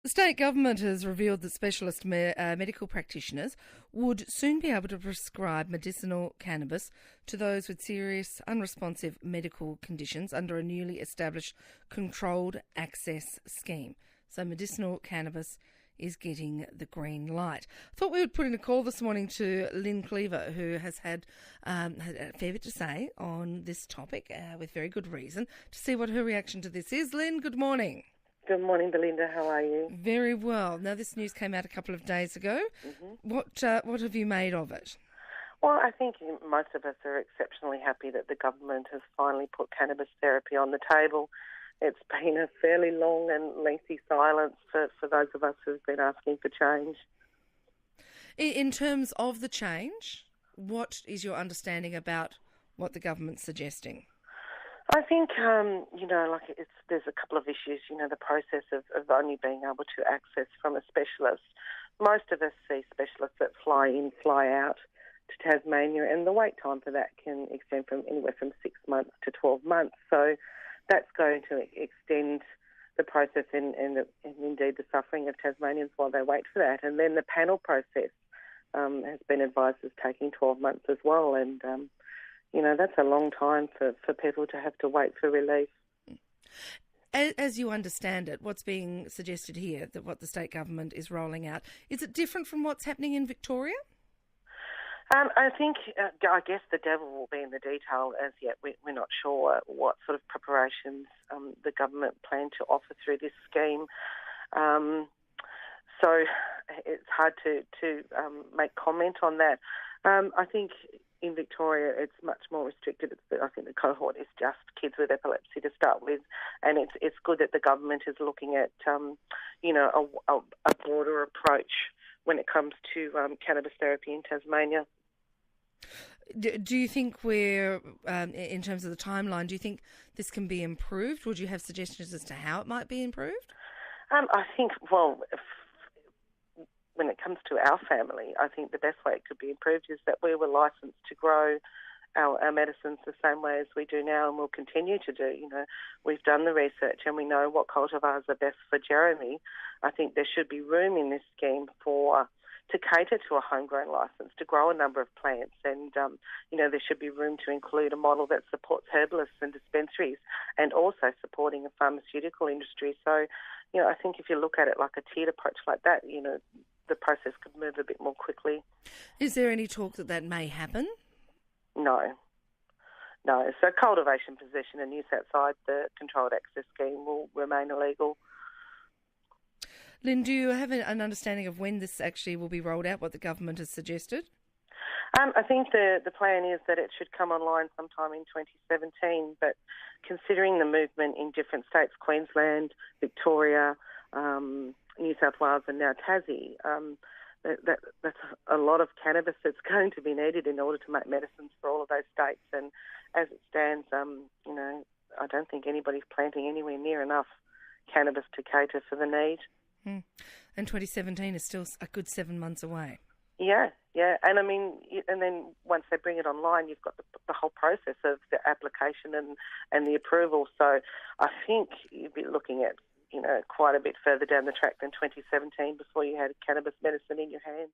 The state government has revealed that specialist medical practitioners would soon be able to prescribe medicinal cannabis to those with serious unresponsive medical conditions under a newly established controlled access scheme. So medicinal cannabis is getting the green light. I thought we would put in a call this morning to Lynn Cleaver, who has had a fair bit to say on this topic with very good reason, to see what her reaction to this is. Lynn, good morning. Good morning, Belinda. How are you? Very well. Now, this news came out a couple of days ago. Mm-hmm. What have you made of it? Well, I think most of us are exceptionally happy that the government has finally put cannabis therapy on the table. It's been a fairly long and lengthy silence for those of us who've been asking for change. In terms of the change, what is your understanding about what the government's suggesting? I think, there's a couple of issues. The process of only being able to access from a specialist. Most of us see specialists that fly in, fly out to Tasmania, and the wait time for that can extend from anywhere from 6 months to 12 months. So that's going to extend the process and indeed the suffering of Tasmanians while they wait for that. And then the panel process has been advised as taking 12 months as well, and that's a long time for people to have to wait for relief. As you understand it, what's being suggested here, that what the state government is rolling out, is it different from what's happening in Victoria? I guess the devil will be in the detail. As yet, we're not sure what sort of preparations the government plan to offer through this scheme. So it's hard to make comment on that. I think in Victoria it's much more restricted. I think the cohort is just kids with epilepsy to start with, and it's good that the government is looking at a broader approach when it comes to cannabis therapy in Tasmania. Do you think we're, in terms of the timeline, do you think this can be improved? Would you have suggestions as to how it might be improved? I think, when it comes to our family, I think the best way it could be improved is that we were licensed to grow our medicines the same way as we do now, and we'll continue to do. We've done the research and we know what cultivars are best for Jeremy. I think there should be room in this scheme to cater to a homegrown licence, to grow a number of plants, and there should be room to include a model that supports herbalists and dispensaries, and also supporting a pharmaceutical industry. So, I think if you look at it like a tiered approach like that, the process could move a bit more quickly. Is there any talk that may happen? No. So cultivation, possession and use outside the controlled access scheme will remain illegal. Lynn, do you have an understanding of when this actually will be rolled out, what the government has suggested? I think the plan is that it should come online sometime in 2017, but considering the movement in different states, Queensland, Victoria, New South Wales and now Tassie, that's a lot of cannabis that's going to be needed in order to make medicines for all of those states. And as it stands, I don't think anybody's planting anywhere near enough cannabis to cater for the need. And 2017 is still a good 7 months away. Yeah. And and then once they bring it online, you've got the whole process of the application and the approval. So I think you'd be looking at, quite a bit further down the track than 2017 before you had cannabis medicine in your hand.